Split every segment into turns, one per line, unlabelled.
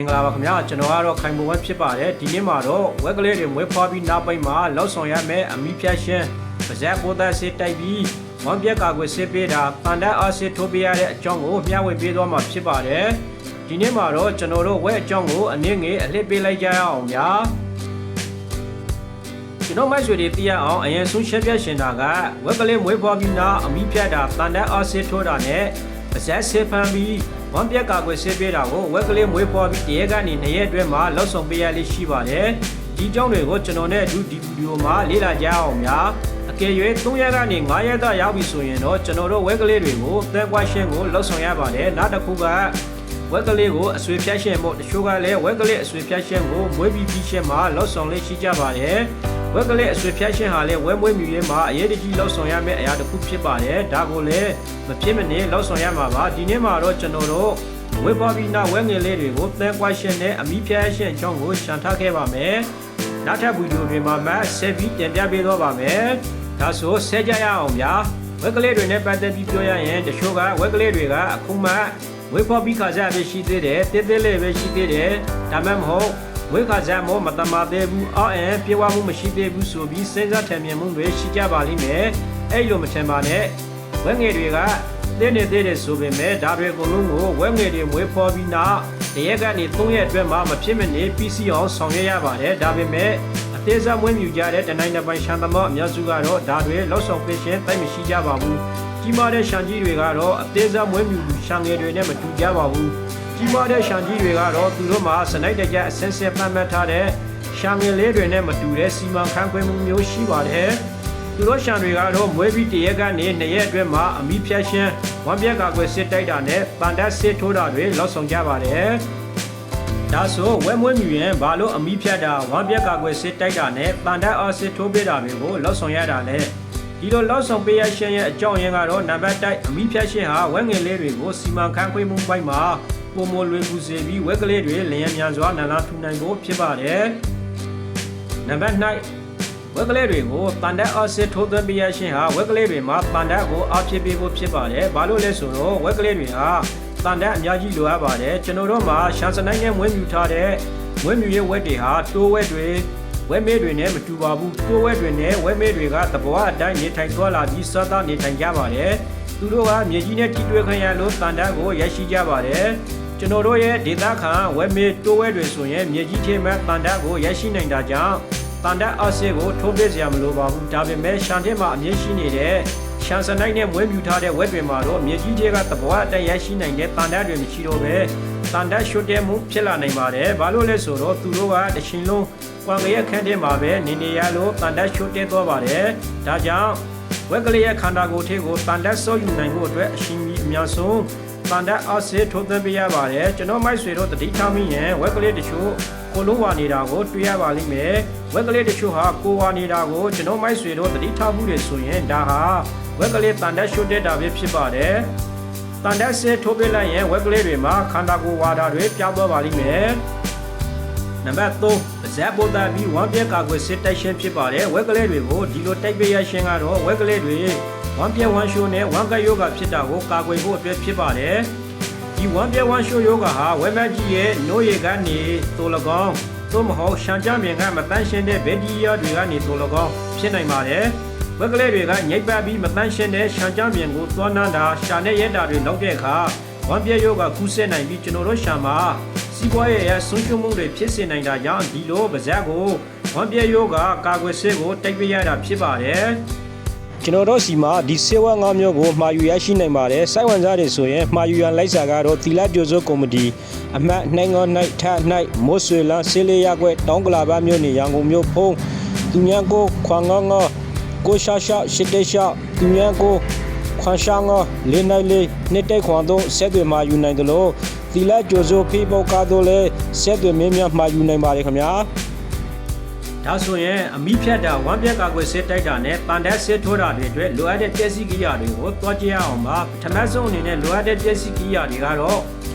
င်္ဂလာပါခင်ဗျာကျွန်တော်ကတော့ခိုင်ပုံဝက်ဖြစ်ပါတယ်ဒီနေ့မှာတော့ဝက်ကလေးတွေမွေးဖွားပြီးနောက်ပိုင်းမှာလောက်ဆောင်ရမယ်အမီဖြတ်ရှင်းပါဇက်ပိုးသားစစ်တိုက်ပြီးဝမ်ပြက်ကာကွယ်စစ်ပေးတာပန်ဒတ်အားစစ်ထိုးပေးရတဲ့အကြောင်းကိုမျှဝေပေးသွားမှာဖြစ်ပါတယ်ဒီနေ့မှာတော့ကျွန်တော်တို့ဝက်အကြောင်းကိုအနည်းငယ်အလှည့်ပေးလိုက်ကြရအောင်ဗျာကျွန်တော်မိုက်ဆွေတွေသိရအောင်အရင်ဆုံးရှင်းပြရှင်တာကဝက်ကလေးမွေးဖွားပြီးနောက်အမီဖြတ်တာပန်ဒတ်အားစစ်ထိုးတာနဲ့ပါဇက်စစ်ဖမ်းပြီးဝမ်ပြက်ကာကွယ်စစ်ပေးတာကိုဝက်ကလေးမွေးဖွားပြီးတရက်ကနေ2ရက်အတွင်းမှာလောက်ဆောင်ပေးရလေးရှိပါတယ်ဒီကြောင့်တွေကိုကျွန်တော်နဲ့အတူဒီဗီဒီယိုမှာလေ့လာကြအောင်များအကယ်၍3ရက်ကနေ5ရက်သာရောက်ပြီဆိုရင်တော့ကျွန်တော်တို့ဝက်ကလေးတွေကိုသဲကွာရှင်းကိုလောက်ဆောင်ရပါတယ်နောက်တစ်ခုကဝက်ကလေးကိုအဆွေဖြတ်ရှင်းဖို့တချို့ကလည်းဝက်ကလေးအဆွေဖြတ်ရှင်းကိုမွေးပြီးပြီးရှင်းမှာလောက်ဆောင်လေးရှိကြပါတယ်ဝက်ကလေးအဆွေဖြတ်ရှင်းဟာလည်းဝဲမွေးမြူရေးမှာအရေးတကြီးလောက်ဆောင်ရမယ့်အရာတစ်ခုဖြစ်ပါတယ်ဒါကိုလည်းမဖြစ်မနေလောက်ဆောင်ရမှာပါဒီနေ့မှာတော့ကျွန်တော်တို့ဝက်ပွားပြီးနောက်ဝက်ငယ်လေးတွေကိုသဲကွာရှင်းနဲ့အမီဖြတ်ရှင်းအကြောင်းကိုရှင်းထားခဲ့ပါမယ်နောက်ထပ်ဗီဒီယိုတွေမှာမှဆက်ပြီးတင်ပြပေးတော့ပါမယ်ဒါဆိုဆက်ကြရအောင်ဗျာဝက်ကလေးတွေနဲ့ပတ်သက်ပြီးပြောရရင်တချို့ကဝက်ကလေးတွေကအခုမှဝက်ဖွားပြီးခါစားပဲရှိသေးတယ်တဲတဲလေးပဲရှိသေးတယ်ဒါမှမဟုတ်ဝက်ခါစားမို့မတမသေးဘူးအော်ပြေဝမှုမရှိသေးဘူးဆိုပြီးစဉ်းစားထင်မြင်မှုတွေရှိကြပါလိမ့်မယ်အဲ့လိုမထင်ပါနဲ့ဝက်ငယ်တွေကတင်းနေသေးတယ်ဆိုပေမဲ့ဒါတွေအကုန်လုံးကိုဝက်ငယ်တွေမွေးဖွားပြီးနောက်တရက်ကနေ3ရက်အတွင်းမှာမဖြစ်မနေပြီးစီအောင်ဆောင်ရွက်ရပါတယ်ဒါပေမဲ့အသေးစားမွေးမြူကြတဲ့တနိုင်တစ်ပိုင်းရှမ်းသမောအများစုကတော့ဒါတွေလောက်ဆောင်ပေးရှင်တိုက်မရှိကြပါဘူးကြီးမားတဲ့ရှမ်းကြီးတွေကတော့အသေးစားမွေးမြူရှမ်းငယ်တွေနဲ့မတူကြပါဘူးကြီးမားတဲ့ရှမ်းကြီးတွေကတော့သူတို့မှာစနိုက်တကြအစင်းစဲပတ်မှတ်ထားတဲ့ရှမ်းငယ်လေးတွေနဲ့မတူတဲ့စီမံခန့်ခွဲမှုမျိုးရှိပါတယ်သူတို့ရှမ်းတွေကတော့မွေးပြီးတရက်ကနေ2ရက်အတွင်းမှာအမီဖြတ်ရှင်းဝမ်ပြက်ကာကွယ်စစ်တိုက်တာနဲ့ပန်ဒတ်စစ်ထိုးတာတွေလောက်ဆောင်ကြပါတယ်ဒါဆိုဝဲမွေးမြူရင်ဘာလို့အမီဖြတ်တာဝမ်ပြက်ကာကွယ်စစ်တိုက်တာနဲ့ပန်ဒတ်အားစစ်ထိုးပေးတာတွေကိုလောက်ဆောင်ရတာလဲဒီလိုလောက်ဆောင်ပေးရရှင်းရဲ့အကြောင်းရင်းကတော့နံပါတ်1အမီဖြတ်ရှင်းဟာဝဲငယ်လေးတွေကိုစီမံခန့်ခွဲမှုပိုင်းမှာပုံမလွယ်ကူစေပြီးဝက်ကလေးတွေလျင်မြန်စွာနလန်ထူနိုင်ဖို့ဖြစ်ပါတယ်နံပါတ်2ဝက်ကလေးတွေကိုပန်ဒတ်အားစစ်ထိုးသွင်းပေးရရှင်းဟာဝက်ကလေးတွေမှာပန်ဒတ်ကိုအားဖြစ်ပေးဖို့ဖြစ်ပါတယ်ဘာလို့လဲဆိုတော့ဝက်ကလေးတွေဟာပန်ဒတ်အများကြီးလိုအပ်ပါတယ်ကျွန်တော်တို့မှာရှမ်းစနိုင်းနဲ့မွေးမြူထားတဲ့မွေးမြူရေးဝက်တွေဟာတိုးဝက်တွေဝက်မဲတွေနဲ့မတူပါဘူးတိုးဝက်တွေနဲ့ဝက်မဲတွေကသဘောအတိုင်းနေထိုင်သွားလာပြီးစားသားနေထိုင်ကြပါတယ်သူတို့ကမြေကြီးနဲ့ထိတွေ့ခွင့်ရလို့ပန်ဒတ်ကိုရရှိကြပါတယ်ကျွန်တော်တို့ရဲ့ဒေသခံဝက်မဲတိုးဝက်တွေဆိုရင်မြေကြီးထဲမှာပန်ဒတ်ကိုရရှိနိုင်တာကြောင့်ပန်ဒတ်အားစစ်ကိုထိုးပေးစရာမလိုပါဘူးဒါပေမဲ့ရှမ်းထဲမှာအမြင့်ရှိနေတဲ့ရှမ်းစနိုက်နဲ့မွေးမြူထားတဲ့ဝက်တွေမှာတော့မြေကြီးတွေကသဘောအတိုင်းရရှိနိုင်တဲ့ပန်ဒတ်တွေမရှိတော့ပဲပန်ဒတ်ရှုတ်တဲ့မှုဖြစ်လာနိုင်ပါတယ်ဘာလို့လဲဆိုတော့သူတို့ကတချင်လုံးကွန်ကရဲ့ခန်းထဲမှာပဲနေရလို့ပန်ဒတ်ရှုတ်တဲ့သွားပါတယ်ဒါကြောင့်ဝက်ကလေးရဲ့ခန္ဓာကိုယ်ထဲကိုပန်ဒတ်ဆော့ယူနိုင်ဖို့အတွက်အရှိန်ကြီးအများဆုံးပန်ဒတ်အားစစ်ထိုးသွင်းပေးရပါတယ်ကျွန်တော်မိုက်ဆွေတို့တတိထားမိရင်ဝက်ကလေးတချို့ကိုလုံးဝနေတာကိုတွေ့ရပါလိမ့်မယ်ဝက်ကလေးတချို့ဟာကိုဝါနေတာကိုကျွန်တော်မိုက်ဆွေတို့တတိထားမှုတွေဆိုရင်ဒါဟာဝက်ကလေးပန်ဒတ်ရှုတ်တဲ့တာပဲဖြစ်ပါတယ်ပန်ဒတ်စစ်ထိုးပေးလိုက်ရင်ဝက်ကလေးတွေမှာခန္ဓာကိုယ်ဝါတာတွေပြောင်းသွားပါလိမ့်မယ်နံပါတ်3ပါဇက်ပိုးသားပြီးဝမ်ပြက်ကာကွယ်စစ်တိုက်ရှင်းဖြစ်ပါတယ်ဝက်ကလေးတွေကိုဒီလိုတိုက်ပေးရရှင်းကတော့ဝက်ကလေးတွေဝမ်ပြက်ဝမ်ရှိုးနဲ့ဝမ်ကယောဂဖြစ်တာကိုကာကွယ်ဖို့အတွက်ဖြစ်ပါတယ်ဒီဝမ်ပြက်ဝမ်ရှိုးယောဂဟာဝက်မကြီးရဲ့နိုးရည်ကနေတိုးလကောင်းသို့မဟုတ်ရှမ်းကြမြင်ကမတန်းရှင်းတဲ့ဗေဒီယာတွေကနေတိုးလကောင်းဖြစ်နိုင်ပါတယ်ဝက်ကလေးတွေကညိပ်ပတ်ပြီးမတန်းရှင်းတဲ့ရှမ်းကြမြင်ကိုသွားနှမ်းတာရှာနဲ့ရဲတာတွေလောက်တဲ့အခါဝမ်ပြက်ယောဂကူးစက်နိုင်ပြီးကျွန်တော်တို့ရှမ်းမှာစီးပွားရေးရဆုံးရှုံးမှုတွေဖြစ်စေနိုင်တာကြောင့်ဒီလိုပါဇက်ကိုဝမ်ပြက်ယောဂကာကွယ်ဆေးကိုတိုက်ပေးရတာဖြစ်ပါတယ်ကျွန်တော်တို့စီမှာဒီဆေးဝါး၅မျိုးကိုမှာယူရရှိနိုင်ပါတယ်စိုက်ဝင်စားတွေဆိုရင်မှာယူရန်လိုက်စာကတော့သီလကြိုစိုးကော်မတီအမှတ်နိုင်ငေါနိုင်ထနိုင်မိုးဆွေလန်းဆေးလေးရက်ွက်တောင်းကလာပါမြို့နေရန်ကုန်မြို့ဖုံးသူများကိုခွန်ငေါငေါကိုရှာရှာရှစ်တေရှာသူများကိုခွန်ရှာငေါလေးနိုင်လေးနှစ်တိတ်ခွန်သုံးဆက်တွေမှာယူနိုင်တယ်လို့သီလကြိုစိုးဖေးပေါကတော့လဲဆက်တွေမင်းများမှာယူနိုင်ပါတယ်ခင်ဗျာဒါဆိုရင်အမီဖြတ်တာဝမ်ပြက်ကာကွယ်စစ်တိုက်တာနဲ့ပန်ဒတ်စစ်ထိုးတာတွေအတွက်လိုအပ်တဲ့ပစ္စည်းကိရိယာတွေကိုတွားကြရအောင်ပါပထမဆုံးအနေနဲ့လိုအပ်တဲ့ပစ္စည်းကိရိယာတွေကတော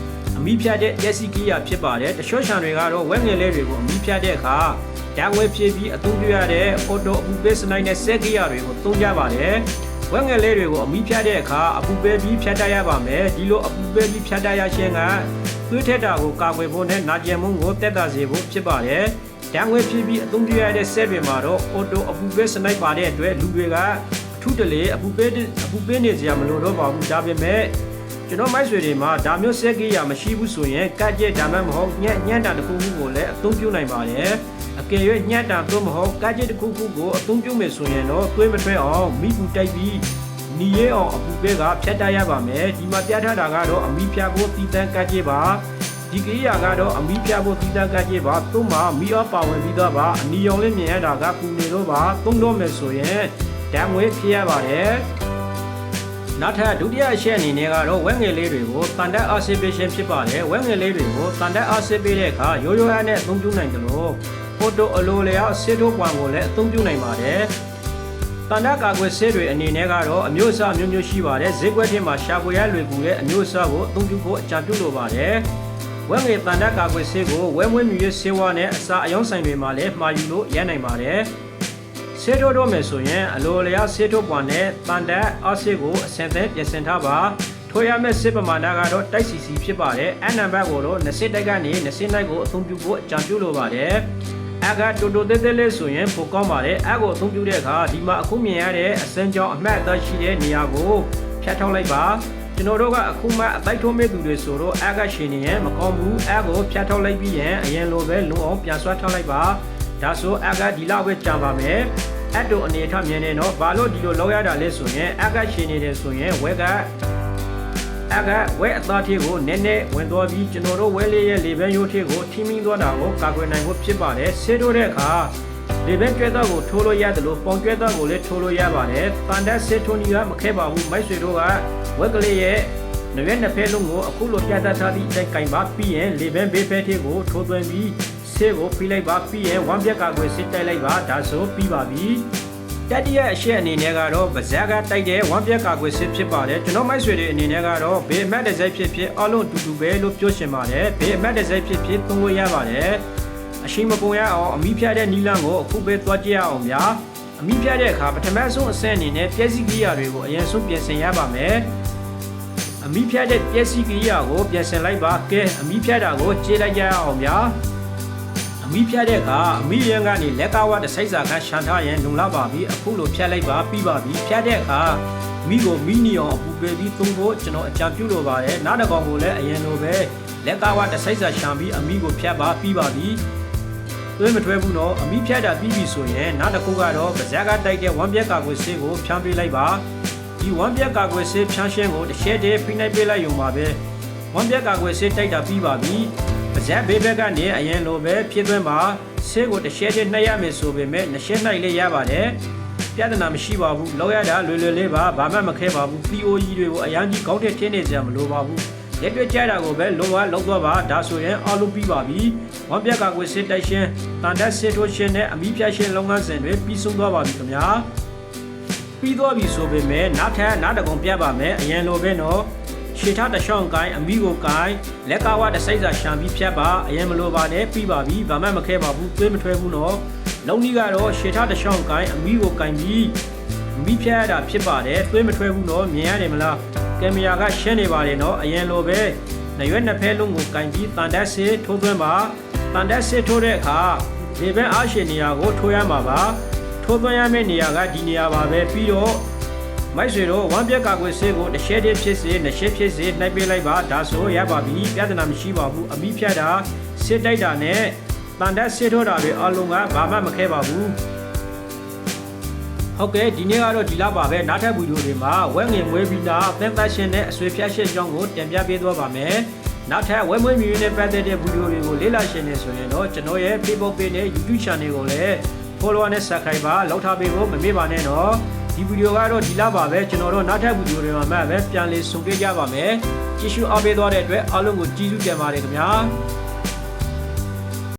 ့အမီဖြတ်တဲ့ပစ္စည်းကိရိယာဖြစ်ပါတယ်တချို့ရှန်တွေကတော့ဝက်ငယ်လေးတွေကိုအမီဖြတ်တဲ့အခါဓာတ်ဝဲဖြစ်ပြီးအသုံးပြုရတဲ့အော်တိုအပူပေးစနိုက်နဲ့စက်ကိရိယာတွေကိုသုံးကြပါတယ်ဝက်ငယ်လေးတွေကိုအမီဖြတ်တဲ့အခါအပူပေးပြီးဖြတ်တတ်ရပါမယ်ဒီလိုအပူပေးပြီးဖြတ်တတ်ရခြင်းက သွေးထက်တာကိုကာကွယ်ဖို့နဲ့နာကျင်မှုကိုတက်တာစေဖို့ဖြစ်ပါတယ်။တံငွေဖြစ်ပြီးအသုံးပြုရတဲ့ဆက်တွေမှာတော့အော်တိုအပူပေးစနိုက်ပါတဲ့အတွက်လူတွေကအထူးတလေအပူပေးနေစရာမလိုတော့ပါဘူးဒါပေမဲ့ကျွန်တော်မိုက်ဆွေတွေမှာဒါမျိုးဆက်ကြီးရမရှိဘူးဆိုရင်ကတ်ကျက်ဒါမှမဟုတ်ညံ့တာတစ်ခုခုကိုလည်းအသုံးပြုနိုင်ပါတယ်အကယ်၍ညံ့တာသို့မဟုတ်ကတ်ကျက်တစ်ခုခုကိုအသုံးပြုမယ်ဆိုရင်တော့သွေးမထွက်အောင်မိဘူးတိုက်ပြီးနီရဲအောင်အပူပေးကဖြတ်တရပါမယ်ဒီမှာပြထားတာကတော့အမီးဖြတ်ဖို့တည်တံ့ကတ်ကျက်ပါဒီကိရိယာကတော့အမီးဖြတ်ဖို့တည်တံ့ကတ်ကျက်ပါသို့မှမီးအားပါဝင်ပြီးတော့ပါအနီရောင်လေးမြင်ရတာကပူနေတော့ပါသုံးတော့မယ်ဆိုရင်ဓာတ်ငွေဖြစ်ရပါတယ်နောက်ထပ်ဒုတိယအချက်အနေနဲ့ကတော့ဝက်ငယ်လေးတွေကိုတန်တက်အားဆေးပေးခြင်းဖြစ်ပါတယ်ဝက်ငယ်လေးတွေကိုတန်တက်အားဆေးပေးတဲ့အခါရိုးရိုးအားနဲ့အသုံးပြုနိုင်တယ်လို့ဖိုတိုအလိုလျောက်ဆေးထိုးပွားကိုလည်းအသုံးပြုနိုင်ပါတယ်တန်တက်ကာကွယ်ဆေးတွေအနေနဲ့ကတော့အမျိုးအစားမျိုးမျိုးရှိပါတယ်ဈေးကွက်ထဲမှာရှာဖွေရလွယ်ကူတဲ့အမျိုးအစားကိုအသုံးပြုဖို့အကြံပြုလိုပါတယ်ဝက်ငယ်တန်တက်ကာကွယ်ဆေးကိုဝဲမွေးမြူရေးဆေးဝါးနဲ့အစာအယောင်ဆိုင်တွေမှာလည်းမှာယူလို့ရနိုင်ပါတယ်ဆေးထိုးတော့မယ်ဆိုရင်အလိုလျောက်ဆေးထိုးပွားနဲ့တန်တက်အားဆေးကိုအစင်သက်ပြင်ဆင်ထားပါထိုးရမယ့်ဆေးပမာဏကတော့တိုက်စီစီဖြစ်ပါတယ်အနံပါတ်ကိုတော့20တိုက်ကနေ20တိုက်ကိုအသုံးပြုဖို့အကြံပြုလိုပါတယ်အကတိုတိုတဲတဲလေးဆိုရင်ပိုကောင်းပါတယ်အကိုအသုံးပြုတဲ့အခါဒီမှာအခုမြင်ရတဲ့အစမ်းကြောင်းအမှတ်အသားရှိတဲ့နေရာကိုဖြတ်ထောက်လိုက်ပါကျွန်တော်တို့ကအခုမှအတိုက်ထိုးမဲ့သူတွေဆိုတော့အကရှင်နေရင်မကောင်းဘူးအကိုဖြတ်ထောက်လိုက်ပြီးရင်အရင်လိုပဲလုံအောင်ပြန်ဆွဲထောက်လိုက်ပါဒါဆိုအကဒီလောက်ပဲကြာပါမယ်အဲ့တို့အနေထားမြင်နေတော့ဘာလို့ဒီလိုလောက်ရတာလဲဆိုရင်အကရှင်နေတယ်ဆိုရင်ဝဲအသားထီကိုနည်းနည်းဝင်သွားပြီးကျွန်တော်တို့ဝဲလေးရဲ့လေဘဲရိုးထီကိုထိမိသွားတာကိုကာကွယ်နိုင်ဖို့ဖြစ်ပါတယ်ဆေးထိုးတဲ့အခါလေဘဲကျွဲသားကိုထိုးလို့ရတယ်လို့ပေါင်ကျွဲသားကိုလည်းထိုးလို့ရပါတယ်တန်တက်ဆေးထိုးနည်းကမခဲပါဘူးမိုက်ဆွေတို့ကဝက်ကလေးရဲ့နှစ်ဖက်လုံးကိုအခုလိုပြတ်သားထားပြီးတိုက်ကင်ပါပြီးရင်လေဘဲဘေးဖက်ထီကိုထိုးသွင်းပြီးဆေးကိုဖိလိုက်ပါပြီးရင်ဝမ်းပြက်ကာကွယ်စစ်တိုက်လိုက်ပါဒါဆိုပြီးပါပြီတတိယအချက်အနေနဲ့ကတော့ဗဇက်ကတိုက်တဲ့ဝမ်းပြက်ကာကွယ်စစ်ဖြစ်ပါတယ်ကျွန်တော်မိုက်ဆွေတွေအနေနဲ့ကတော့ဘေးအမတ်တစ်စိုက်ဖြစ်ဖြစ်အလုံးတူတူပဲလို့ပြောရှင်ပါတယ်ဘေးအမတ်တစ်စိုက်ဖြစ်ဖြစ်သုံးလို့ရပါတယ်အရှိမပုံရအောင်အမီးဖြတ်တဲ့နီလန်းကိုအခုပဲသွားကြည့်ရအောင်ဗျာအမီးဖြတ်တဲ့အခါပထမဆုံးအဆင့်အနေနဲ့ပြည့်စည်ကိရိယာတွေကိုအရင်ဆုံးပြင်ဆင်ရပါမယ်အမီးဖြတ်တဲ့ပြည့်စည်ကိရိယာကိုပြင်ဆင်လိုက်ပါကဲအမီးဖြတ်တာကိုကျေးလိုက်ကြရအောင်ဗျာအမီးဖြတ်တဲ့အခါအမီးရန်ကနေလက်ကဝတ်တစ်စိုက်စာခန်းရှန်ထားရင်လုံလောက်ပါပြီအခုလိုဖြတ်လိုက်ပါပြီးပါပြီဖြတ်တဲ့အခါမိကိုမိနီအောင်အပူပေးပြီးသုံးဖို့ကျွန်တော်အကြံပြုလိုပါတယ်နောက်တစ်ကောင်ကိုလည်းအရင်လိုပဲလက်ကဝတ်တစ်စိုက်စာရှန်ပြီးအမီးကိုဖြတ်ပါပြီးပါပြီသွေးမထွဲဘူးတော့အမီးဖြတ်တာပြီးပြီဆိုရင်နောက်တစ်ခုကတော့ဗဇက်ကတိုက်တဲ့ဝမ်းပြက်ကာကွယ်ဆေးကိုဖြန်းပေးလိုက်ပါဒီဝမ်းပြက်ကာကွယ်ဆေးဖြန်းရှင်းကိုတစ်ချက်တည်းဖိနှိုက်ပေးလိုက်ရုံပါပဲဝမ်းပြက်ကာကွယ်ဆေးတိုက်တာပြီးပါပြီဗဇက်ဘေးဘက်ကနေအရင်လိုပဲဖြစ်သွင်းပါဆေးကိုတစ်ချက်တည်းနှိုက်ရမယ်ဆိုပေမဲ့နှစ်ချက်နှိုက်လေးရပါတယ်ပြဿနာမရှိပါဘူးလောက်ရတာလွယ်လွယ်လေးပါဘာမှမခဲပါဘူး POE တွေကိုအရန်ကြီးကောင်းတဲ့ထင်းနေကြမလိုပါဘူးလက်တွေ့ကြတာကိုပဲလုံးဝလောက်သွားပါဒါဆိုရင်အားလုံးပြီးပါပြီဝမ်းပြက်ကကွယ်စစ်တိုက်ရှင်တန်တက်စစ်ထိုးရှင်နဲ့အမီးဖြတ်ရှင်လုပ်ငန်းစဉ်တွေပြီးဆုံးသွားပါပြီခင်ဗျာပြီးသွားပြီဆိုပေမဲ့နောက်ထပ်နောက်တစ်ကုန်ပြပါမယ်အရင်လိုပဲနော်ရှေထားတစ်ချောင်းကိုင်းအမီးကိုကိုင်းလက်ကဝတစ်စိုက်စာရှံပြီးဖြတ်ပါအရင်မလိုပါနဲ့ပြီးပါပြီဘာမှမခဲပါဘူးသွေးမထွဲဘူးနော်လုံးကြီးကတော့ရှေထားတစ်ချောင်းကိုင်းအမီးကိုကိုင်းပြီးမီးဖြတ်ရတာဖြစ်ပါတယ်သွေးမထွဲဘူးနော်မြင်ရတယ်မလားကင်မရာကရှင်းနေပါတယ်နော်အရင်လိုပဲနှစ်ရွက်နှစ်ဖက်လုံးကိုကင်ပြီးတန်တက်စစ်ထိုးသွင်းပါတန်တက်စစ်ထိုးတဲ့အခါဒီဘက်အားရှင်နေရာကိုထိုးရမှာပါထိုးသွင်းရမယ့်နေရာကဒီနေရာပါပဲပြီးတော့မိုက်ဆွေတို့ဝမ်းပြက်ကာကွယ်ဆေးကိုတစ်ချက်တည်းဖြစ်စေနှစ်ချက်ဖြစ်စေနှိုက်ပေးလိုက်ပါဒါဆိုရပါပြီပြဿနာမရှိပါဘူးအမီးဖြတ်တာစစ်တိုက်တာနဲ့တန်တက်စစ်ထိုးတာတွေအလုံးကဘာမှမခဲပါဘူးဟုတ်ကဲ့ဒီနေ့ကတော့ဒီလောက်ပါပဲနောက်ထပ်ဗီဒီယိုတွေမှာဝက်ငင်မွေးပြီးသားအသက်သက်ရှင်တဲ့အဆွေဖြတ်ရှင်းကြောင်းကိုတင်ပြပေးသွားပါမယ်နောက်ထပ်ဝက်မွေးမြူနဲ့ပတ်သက်တဲ့ဗီဒီယိုတွေကိုလေ့လာရှင်းနေဆိုရင်တော့ကျွန်တော်ရဲ့ Facebook Page နဲ့ YouTube Channel ကိုလည်း Follow နဲ့ Subscribe ပါလောက်ထားပေးဖို့မမေ့ပါနဲ့နော်ဒီဗီဒီယိုကတော့ဒီလောက်ပါပဲကျွန်တော်တို့နောက်ထပ်ဗီဒီယိုတွေမှာပဲပြန်လည်ဆုံတွေ့ကြပါမယ်ကြည့်ရှုအားပေးသွားတဲ့အတွက်အားလုံးကိုကျေးဇူးတင်ပါတယ်ခင်ဗျာ